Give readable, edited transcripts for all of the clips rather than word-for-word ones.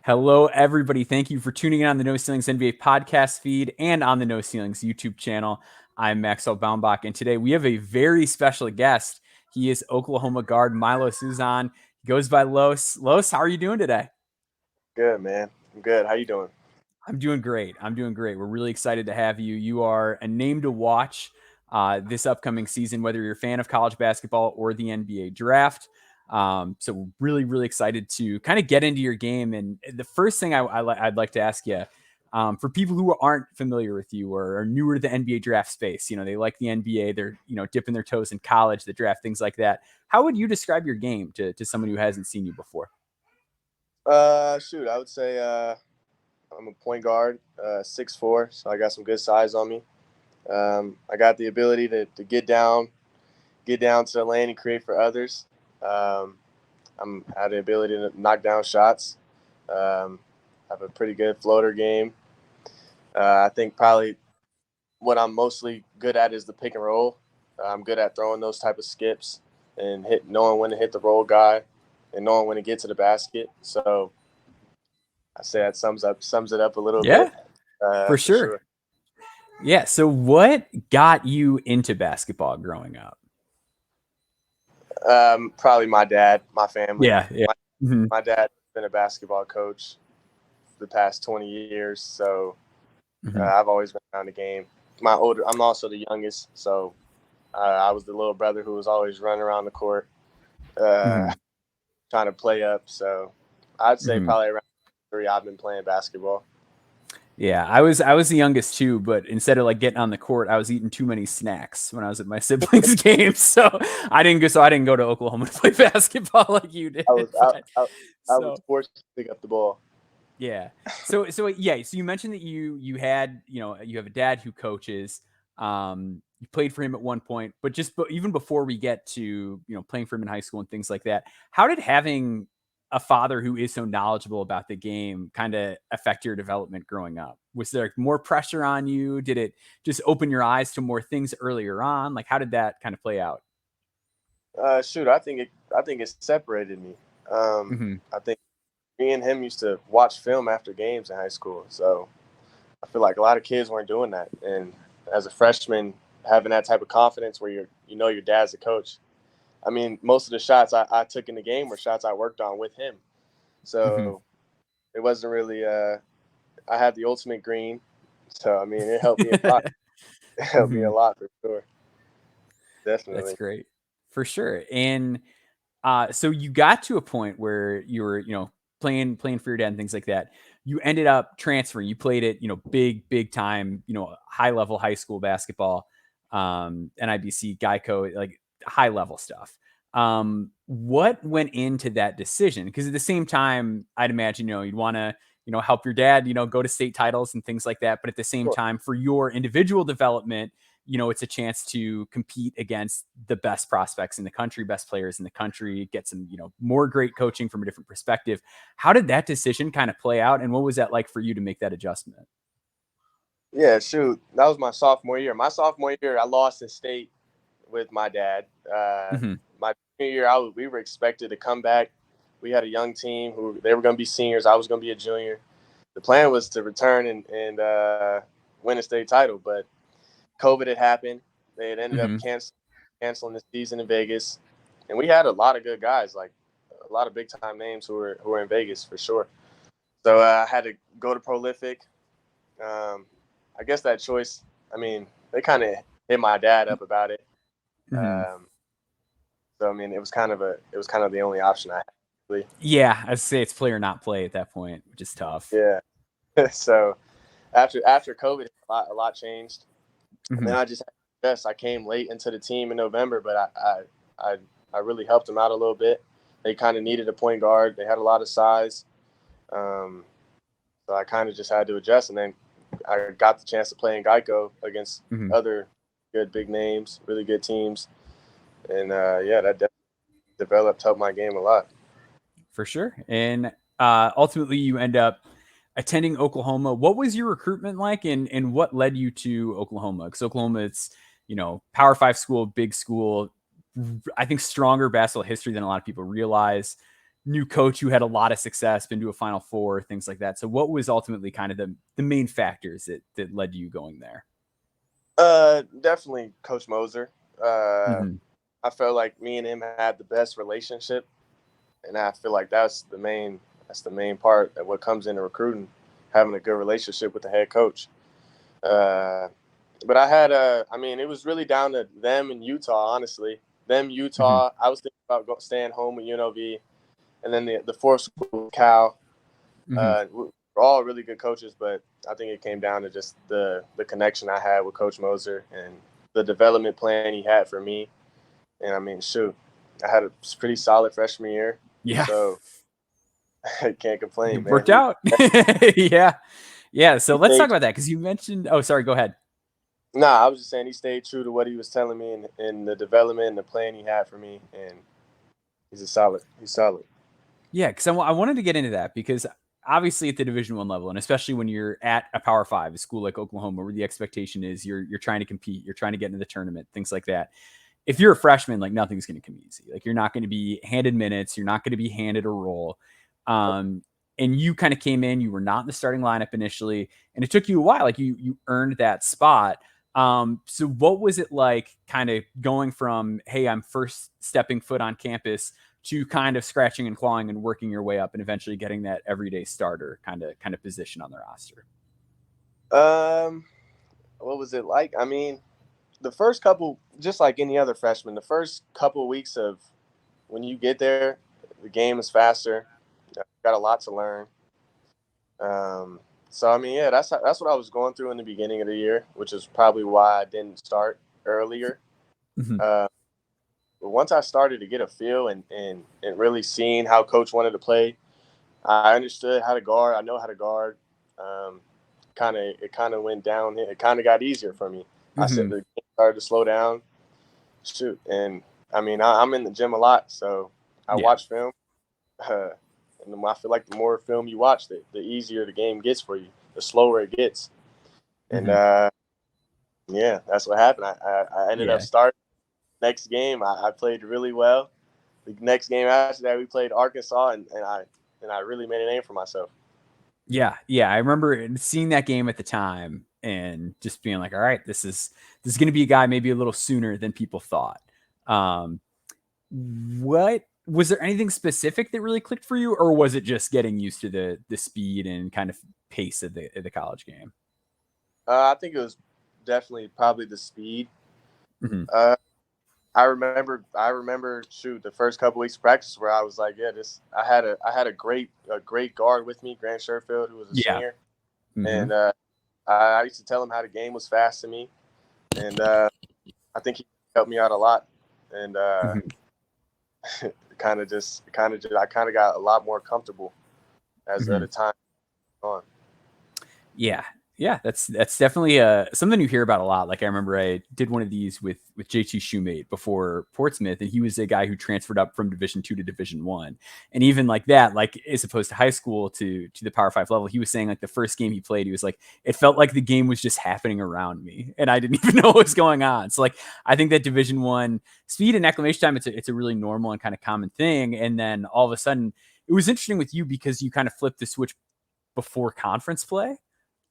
Hello, everybody. Thank you for tuning in on the No Ceilings NBA podcast feed and on the No Ceilings YouTube channel. I'm Maxwell, and today we have a very special guest. He is Oklahoma guard Milos Uzan. He goes by Los. Los, how are you doing today? Good, man. I'm good. How you doing? I'm doing great. We're really excited to have you. You are a name to watch this upcoming season, whether you're a fan of college basketball or the NBA draft. So we're really, really excited to kind of get into your game. And the first thing I'd like to ask you, for people who aren't familiar with you or are newer to the NBA draft space, they like the NBA, they're, dipping their toes in college, the draft, things like that. How would you describe your game to someone who hasn't seen you before? I would say I'm a point guard, 6'4", so I got some good size on me. I got the ability to get down to the lane and create for others. I have the ability to knock down shots. Have a pretty good floater game. I think probably what I'm mostly good at is the pick and roll. I'm good at throwing those type of skips and knowing when to hit the roll guy and knowing when to get to the basket. So I say that sums it up a little bit. For sure. Yeah. So what got you into basketball growing up? Probably my dad, my family. Yeah. My dad's been a basketball coach for the past 20 years, so I've always been around the game. I'm also the youngest, so I was the little brother who was always running around the court, trying to play up. So I'd say probably around 3, I've been playing basketball. Yeah, I was the youngest too, but instead of like getting on the court, I was eating too many snacks when I was at my siblings' games. So I didn't go to Oklahoma to play basketball like you did. I was forced to pick up the ball. Yeah. So you mentioned that you had, you have a dad who coaches. You played for him at one point, but even before we get to, playing for him in high school and things like that, how did having a father who is so knowledgeable about the game kind of affect your development growing up? Was there more pressure on you? Did it just open your eyes to more things earlier on? Like, how did that kind of play out? I think it separated me. I think me and him used to watch film after games in high school. So I feel like a lot of kids weren't doing that. And as a freshman, having that type of confidence where your dad's a coach. I mean, most of the shots I took in the game were shots I worked on with him. So it wasn't really I had the ultimate green. So, I mean, it helped me a lot. It helped me a lot for sure. Definitely. That's great. For sure. And so you got to a point where you were, playing for your dad and things like that. You ended up transferring. You played at, big time, high level high school basketball, NIBC, Geico, like high level stuff. What went into that decision? Because at the same time, I'd imagine, you'd want to, help your dad, go to state titles and things like that. But at the same time, for your individual development, it's a chance to compete against the best prospects in the country, best players in the country, get some, more great coaching from a different perspective. How did that decision kind of play out? And what was that like for you to make that adjustment? Yeah, shoot. That was my sophomore year. My sophomore year, I lost in state with my dad. My junior year, we were expected to come back. We had a young team who they were going to be seniors. I was going to be a junior. The plan was to return and win a state title, but COVID had happened. They had ended up canceling the season in Vegas, and we had a lot of good guys, like a lot of big time names who were in Vegas for sure. So I had to go to Prolific. I guess that choice. I mean, they kind of hit my dad up about it. So I mean, it was kind of the only option I had. Really. Yeah, I'd say it's play or not play at that point, which is tough. Yeah. So after COVID, a lot changed. And then I came late into the team in November, but I really helped them out a little bit. They kind of needed a point guard. They had a lot of size. So I kind of just had to adjust. And then I got the chance to play in Geico against other good big names, really good teams. And, that definitely helped my game a lot. For sure. And ultimately, you end up attending Oklahoma. What was your recruitment like, and what led you to Oklahoma? Because Oklahoma, it's, Power 5 school, big school, I think stronger basketball history than a lot of people realize. new coach who had a lot of success, been to a Final Four, things like that. So what was ultimately kind of the main factors that led to you going there? Definitely Coach Moser. Mm-hmm. I felt like me and him had the best relationship, and I feel like that's the main part of what comes into recruiting, having a good relationship with the head coach. Uh, but I mean, it was really down to them in Utah, honestly. Them, Mm-hmm. Utah. I was thinking about staying home with UNLV, and then the fourth school, Cal. Mm-hmm. We're all really good coaches, but I think it came down to just the connection I had with Coach Moser and the development plan he had for me. And I mean, shoot, I had a pretty solid freshman year, Yeah. so I can't complain, It man. worked out. Yeah. Yeah. So He let's talk stayed. about that because you mentioned, oh, sorry, go ahead. Nah, I was just saying he stayed true to what he was telling me in the development and the plan he had for me, and he's solid. He's solid. Yeah, because I wanted to get into that because obviously at the Division I level, and especially when you're at a Power Five, a school like Oklahoma, where the expectation is you're trying to compete, you're trying to get into the tournament, things like that. If you're a freshman, like nothing's going to come easy. Like you're not going to be handed minutes, you're not going to be handed a role. Um, and you kind of came in, you were not in the starting lineup initially, and it took you a while. Like you earned that spot. So what was it like kind of going from, hey, I'm first stepping foot on campus to kind of scratching and clawing and working your way up and eventually getting that everyday starter kind of position on the roster? Um, what was it like? I mean, the first couple, just like any other freshman, the first couple of weeks of when you get there, the game is faster. You got a lot to learn. Um, so I mean, yeah, that's what I was going through in the beginning of the year, which is probably why I didn't start earlier. Mm-hmm. Uh, but once I started to get a feel and really seeing how coach wanted to play, I understood how to guard. I know how to guard. Um, it kind of went down. It kind of got easier for me. I said Mm-hmm. the game started to slow down. Shoot, and I mean I'm in the gym a lot, so I Yeah. watch film. Uh, and I feel like the more film you watch, the easier the game gets for you, the slower it gets. And Mm-hmm. yeah, that's what happened. I ended up Yeah. starting next game. I played really well. The next game after that, we played Arkansas, and I really made a name for myself. Yeah, yeah. I remember seeing that game at the time and just being like, "All right, this is going to be a guy maybe a little sooner than people thought." Um, what was there anything specific that really clicked for you, or was it just getting used to the speed and kind of pace of the college game? I think it was definitely probably the speed. Mm-hmm. Uh, I remember shoot the first couple weeks of practice where I was like, yeah, this I had a great guard with me, Grant Sherfield, who was a Yeah. senior, Mm-hmm. and I used to tell him how the game was fast to me, and I think he helped me out a lot, and Mm-hmm. I kind of got a lot more comfortable as Mm-hmm. the time went on. Yeah. Yeah, that's definitely something you hear about a lot. Like I remember I did one of these with JT Shoemate before Portsmouth, and he was a guy who transferred up from Division II to Division I. And even like that, like as opposed to high school to the Power Five level, he was saying like the first game he played, he was like, it felt like the game was just happening around me, and I didn't even know what was going on. So like I think that Division I speed and acclimation time, it's a really normal and kind of common thing. And then all of a sudden, it was interesting with you because you kind of flipped the switch before conference play.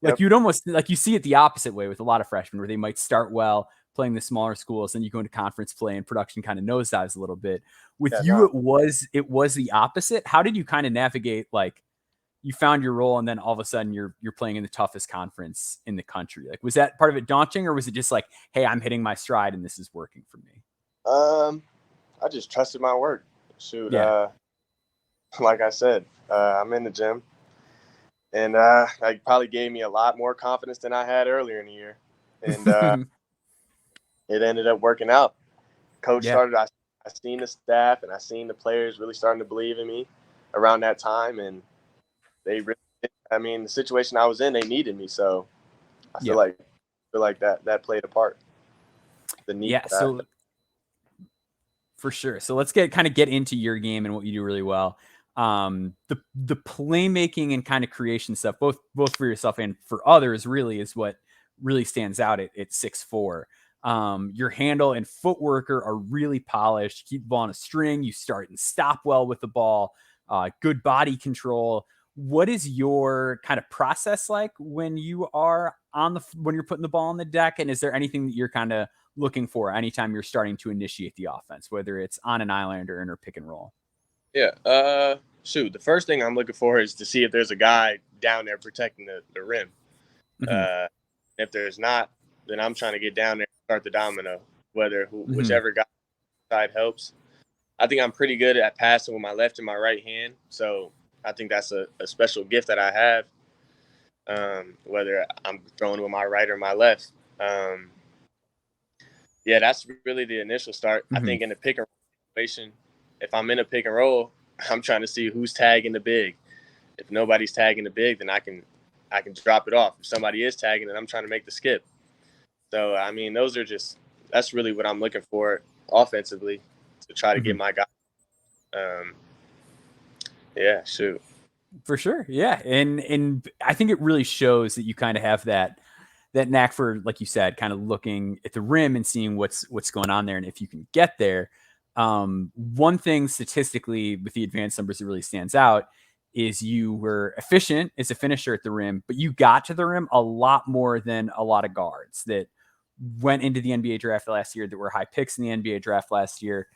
Like Yep. you'd almost like you see it the opposite way with a lot of freshmen where they might start well playing the smaller schools, then you go into conference play and production kind of nosedives a little bit. With Yeah. you, No. it was the opposite. How did you kind of navigate like you found your role and then all of a sudden you're playing in the toughest conference in the country? Like was that part of it daunting or was it just like, hey, I'm hitting my stride and this is working for me? Um, I just trusted my work. Shoot. Yeah. Like I said, I'm in the gym, and that probably gave me a lot more confidence than I had earlier in the year, and it ended up working out. Coach Yeah. started. I seen the staff and I seen the players really starting to believe in me around that time, and they really. I mean, the situation I was in, they needed me, so I Yep. feel like that played a part. The need Yeah. for that. So for sure. So let's get into your game and what you do really well. The playmaking and kind of creation stuff, both for yourself and for others, really is what really stands out at 6'4". Your handle and footwork are really polished. You keep the ball on a string. You start and stop well with the ball. good body control. What is your kind of process like when you are when you're putting the ball on the deck? And is there anything that you're kind of looking for anytime you're starting to initiate the offense, whether it's on an island or in a pick and roll? Yeah. The first thing I'm looking for is to see if there's a guy down there protecting the rim. Mm-hmm. If there's not, then I'm trying to get down there and start the domino, Mm-hmm. whichever guy side helps. I think I'm pretty good at passing with my left and my right hand. So I think that's a special gift that I have, whether I'm throwing with my right or my left. Um, yeah, that's really the initial start. I Mm-hmm. think in the pick and roll situation, if I'm in a pick and roll, I'm trying to see who's tagging the big. If nobody's tagging the big, then I can drop it off. If somebody is tagging, then I'm trying to make the skip. So I mean, that's really what I'm looking for offensively to try to get Mm-hmm. my guy. Um, yeah, shoot. For sure. Yeah. And I think it really shows that you kind of have that knack for, like you said, kind of looking at the rim and seeing what's going on there. And if you can get there, one thing statistically with the advanced numbers that really stands out is you were efficient as a finisher at the rim, but you got to the rim a lot more than a lot of guards that went into the NBA draft last year that were high picks in the NBA draft last year.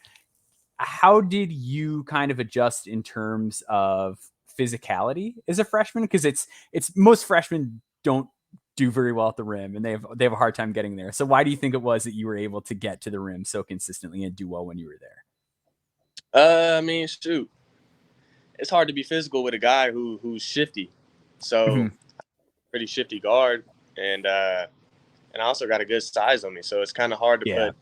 How did you kind of adjust in terms of physicality as a freshman? Because it's most freshmen don't do very well at the rim, and they have a hard time getting there. So why do you think it was that you were able to get to the rim so consistently and do well when you were there? I mean, shoot, it's hard to be physical with a guy who's shifty. So Mm-hmm. pretty shifty guard, and I also got a good size on me. So it's kind of hard to Yeah. put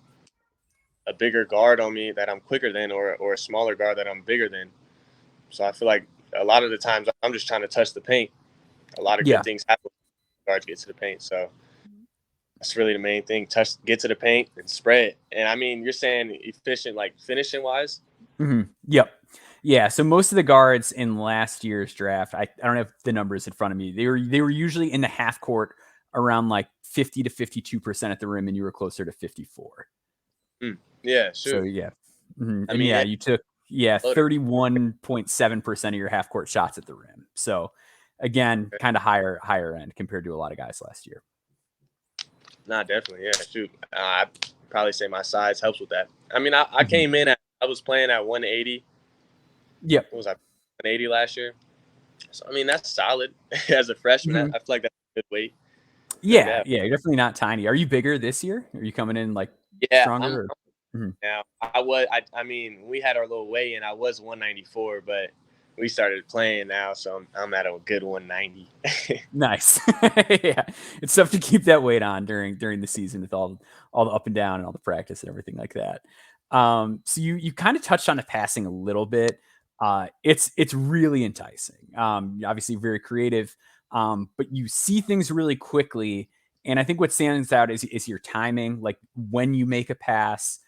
a bigger guard on me that I'm quicker than, or a smaller guard that I'm bigger than. So I feel like a lot of the times I'm just trying to touch the paint. A lot of good Yeah. things happen when guards get to the paint. So that's really the main thing. Get to the paint and spread. And I mean, you're saying efficient, like finishing wise. Mm-hmm. Yep. Yeah. So most of the guards in last year's draft, I don't have the numbers in front of me. They were usually in the half court around like 50 to 52% at the rim, and you were closer to 54. Yeah, So shoot. yeah. Mhm. I And mean, yeah, yeah, you took 31.7% of your half court shots at the rim. So again, kind of higher end compared to a lot of guys last year. nah, definitely, yeah, shoot. I probably say my size helps with that. I mean, I Mhm. came in I was playing at 180. Yep. What was I 180 last year? So I mean, that's solid as a freshman. I Mhm. feel like that's a good weight. No Yeah, doubt. yeah, you're definitely not tiny. Are you bigger this year? Are you coming in like Yeah, stronger? Or? Mhm. now. I mean, we had our little weigh in. I was 194, but we started playing now, so I'm at a good 190. Nice. Yeah, it's tough to keep that weight on during the season with all the up and down and all the practice and everything like that. So you kind of touched on the passing a little bit. It's really enticing. Obviously very creative, but you see things really quickly. And I think what stands out is your timing, like when you make a pass,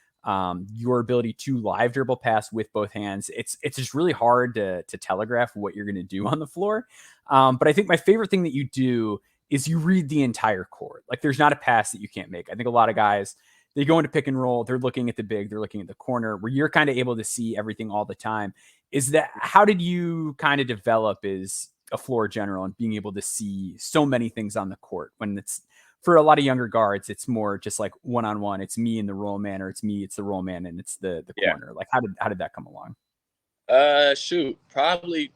your ability to live dribble pass with both hands. It's just really hard to telegraph what you're going to do on the floor. But I think my favorite thing that you do is you read the entire court. Like there's not a pass that you can't make. I think a lot of guys, they go into pick and roll, they're looking at the big, they're looking at the corner, where you're kind of able to see everything all the time. Is that how did you kind of develop as a floor general and being able to see so many things on the court when it's for a lot of younger guards, it's more just like one on one. It's me and the roll man, or it's the roll man and it's the Yeah. corner. Like how did that come along? Shoot, probably.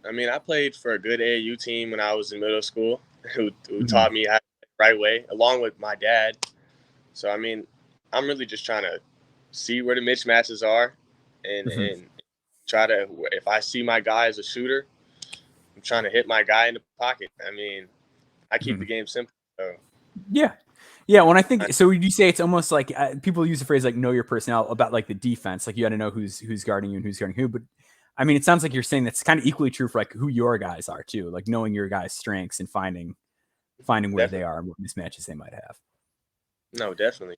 I mean, I played for a good AAU team when I was in middle school, who Mm-hmm. taught me how to play the right way, along with my dad. So I mean, I'm really just trying to see where the mismatches are, and Mm-hmm. and try to, if I see my guy as a shooter, I'm trying to hit my guy in the pocket. I mean, I keep Mm-hmm. the game simple. So Yeah. Yeah. When I I, think so, would you say it's almost like people use the phrase like know your personnel about like the defense, like you got to know who's guarding you and who's guarding who. But I mean, it sounds like you're saying that's kind of equally true for like who your guys are too, like knowing your guys' strengths and finding where they definitely, are and what mismatches they might have. no, definitely.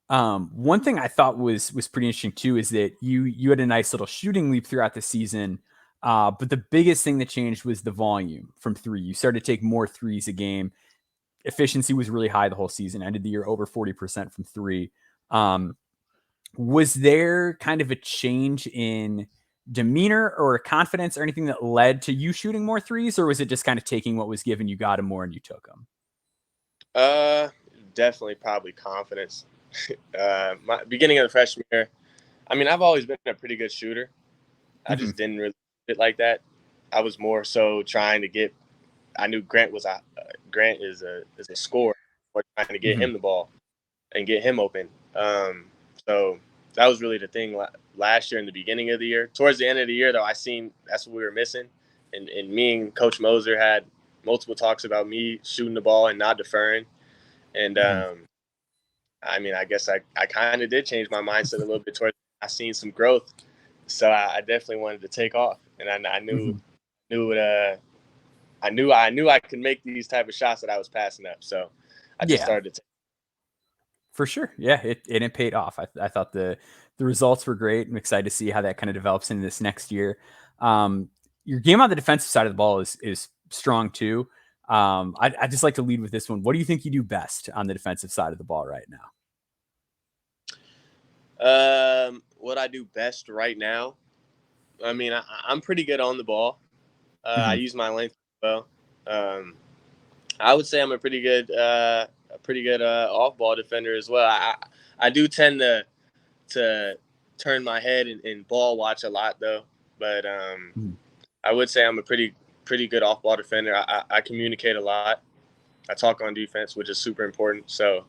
One thing I thought was pretty interesting too is that you had a nice little shooting leap throughout the season, but the biggest thing that changed was the volume from three. You started to take more threes a game. Efficiency was really high the whole season. Ended the year over 40% from three. Um, was there kind of a change in demeanor or confidence or anything that led to you shooting more threes, or was it just kind of taking what was given, you got them more, and you took them? Definitely probably confidence. My beginning of the freshman year, I mean, I've always been a pretty good shooter. I Mm-hmm. just didn't really fit like that. I was more so trying to get. I knew Grant is a scorer. Or trying to get Mm-hmm. him the ball and get him open. So that was really the thing last year in the beginning of the year. Towards the end of the year, though, I seen that's what we were missing. And me and Coach Moser had multiple talks about me shooting the ball and not deferring. And Mm-hmm. I mean, I guess I kind of did change my mindset a little bit towards. I seen some growth, so I definitely wanted to take off, and I Mm-hmm. knew it. I knew I could make these type of shots that I was passing up. So I just Yeah, started to. for sure. Yeah, it paid off. I thought the results were great. I'm excited to see how that kind of develops into this next year. Your game on the defensive side of the ball is strong too. I just like to lead with this one. What do you think you do best on the defensive side of the ball right now? What I do best right now. I mean, I'm pretty good on the ball. I Mm-hmm. use my length well. Um, I would say I'm a pretty good off ball defender as well. I do tend to turn my head and ball watch a lot though, but Mm-hmm. I would say I'm a pretty good off ball defender. I communicate a lot. I talk on defense, which is super important. So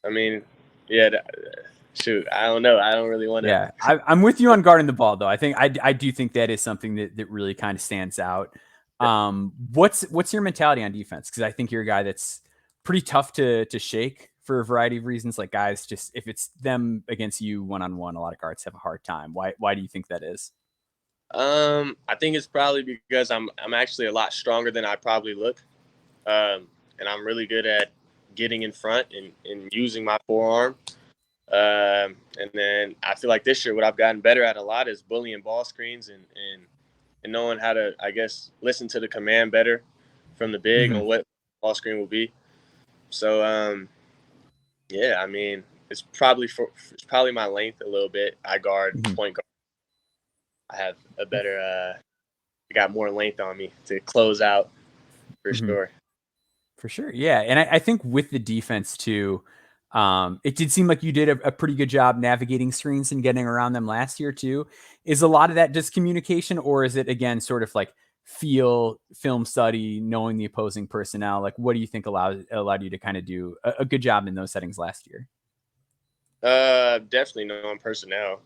I mean, yeah, shoot, I don't know. I don't really want to. Yeah, I'm with you on guarding the ball, though. I think I do think that is something that really kind of stands out. What's your mentality on defense? Because I think you're a guy that's pretty tough to shake for a variety of reasons. Like guys, just if it's them against you one on one, a lot of guards have a hard time. Why do you think that is? I think it's probably because I'm actually a lot stronger than I probably look, and I'm really good at getting in front and using my forearm. And then I feel like this year, what I've gotten better at a lot is bullying ball screens and knowing how to, I guess, listen to the command better from the big Mm-hmm. on what ball screen will be. So, yeah, I mean, it's probably my length a little bit. I guard Mm-hmm. point guard. I have a better, I got more length on me to close out for Mm-hmm. sure. For sure. Yeah. And I think with the defense too, it did seem like you did a pretty good job navigating screens and getting around them last year too. Is a lot of that just communication, or is it again sort of like film study, knowing the opposing personnel? Like what do you think allowed you to kind of do a good job in those settings last year? Definitely knowing personnel,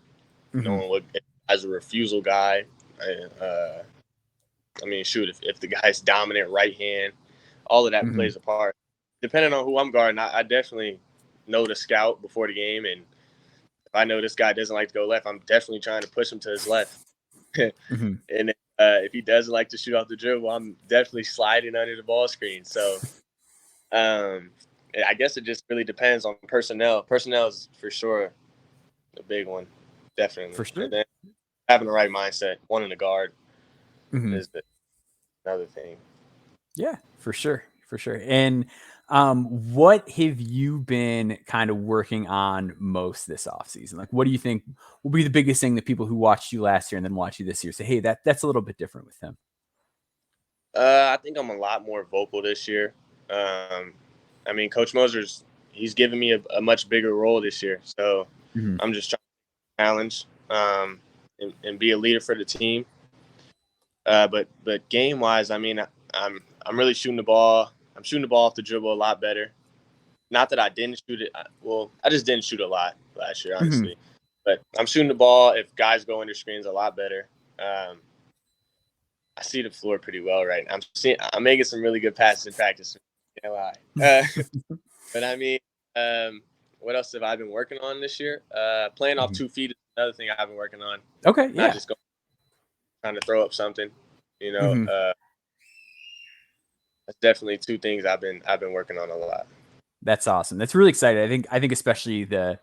Mm-hmm. knowing what as a refusal guy. I mean, shoot, if the guy's dominant right hand, all of that Mm-hmm. plays a part. Depending on who I'm guarding, I definitely know the scout before the game, and if I know this guy doesn't like to go left, I'm definitely trying to push him to his left. Mm-hmm. And if he doesn't like to shoot off the dribble, I'm definitely sliding under the ball screen. So um, I guess it just really depends on personnel. Personnel is for sure a big one, definitely. For And sure. then having the right mindset, wanting to guard Mm-hmm. is another thing. Yeah, for sure. For sure. And what have you been kind of working on most this offseason? Like, what do you think will be the biggest thing that people who watched you last year and then watch you this year say, hey, that's a little bit different with him? I think I'm a lot more vocal this year. Um, I mean, Coach Moser's he's given me a much bigger role this year, so Mm-hmm. I'm just trying to challenge and be a leader for the team. But game wise, I mean, I'm really shooting the ball. I'm shooting the ball off the dribble a lot better. Not that I didn't shoot it. Well, I just didn't shoot a lot last year, Mm-hmm. honestly. But I'm shooting the ball if guys go under screens a lot better. I see the floor pretty well right now. I'm making some really good passes in practice. Can't lie. But I mean, what else have I been working on this year? Playing off Mm-hmm. 2 feet is another thing I've been working on. Okay. Not Yeah. just trying to throw up something. You know, Mm-hmm. that's definitely two things I've been working on a lot. That's awesome. That's really exciting. I think especially the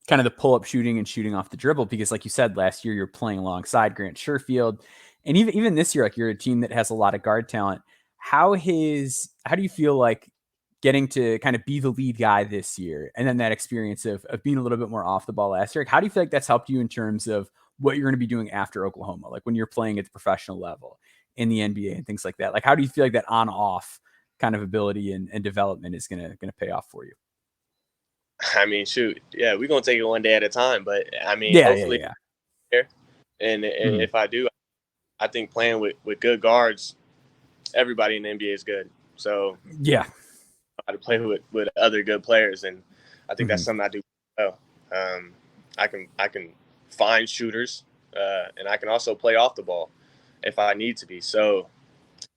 kind of the pull up shooting and shooting off the dribble, because like you said, last year you're playing alongside Grant Sherfield. And even this year, like you're a team that has a lot of guard talent. How do you feel like getting to kind of be the lead guy this year, and then that experience of being a little bit more off the ball last year? Like, how do you feel like that's helped you in terms of what you're going to be doing after Oklahoma, like when you're playing at the professional level in the NBA and things like that? Like, how do you feel like that on off kind of ability and development is going to pay off for you? I mean, shoot, yeah, we're gonna take it one day at a time. But I mean, Yeah, hopefully, yeah, and yeah. if I do, I think playing with good guards, everybody in the NBA is good. So Yeah. how to play with other good players, and I think that's Mm-hmm. something I do well. I can find shooters, and I can also play off the ball if I need to be. So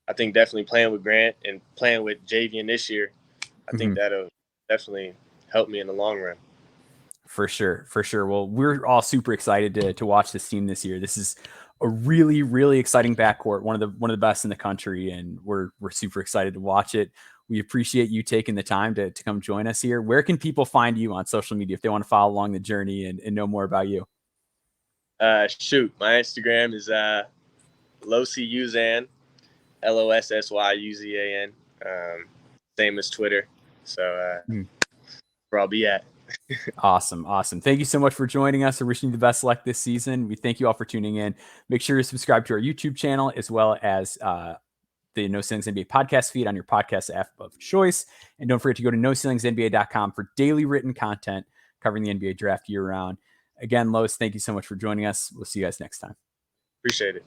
I think definitely playing with Grant and playing with Javian this year, I think Mm-hmm. that'll definitely help me in the long run. For sure, for sure. Well, we're all super excited to watch this team this year. This is a really, really exciting backcourt, one of the best in the country, and we're super excited to watch it. We appreciate you taking the time to come join us here. Where can people find you on social media if they want to follow along the journey and know more about you? Shoot, my Instagram is Lossy Uzan, LOSSYUZAN. Same as Twitter. So where I'll be at. Awesome. Awesome. Thank you so much for joining us. We're wishing you the best luck this season. We thank you all for tuning in. Make sure to subscribe to our YouTube channel as well as the No Ceilings NBA podcast feed on your podcast app of choice. And don't forget to go to NoCeilingsNBA.com for daily written content covering the NBA draft year round. Again, Lois, thank you so much for joining us. We'll see you guys next time. Appreciate it.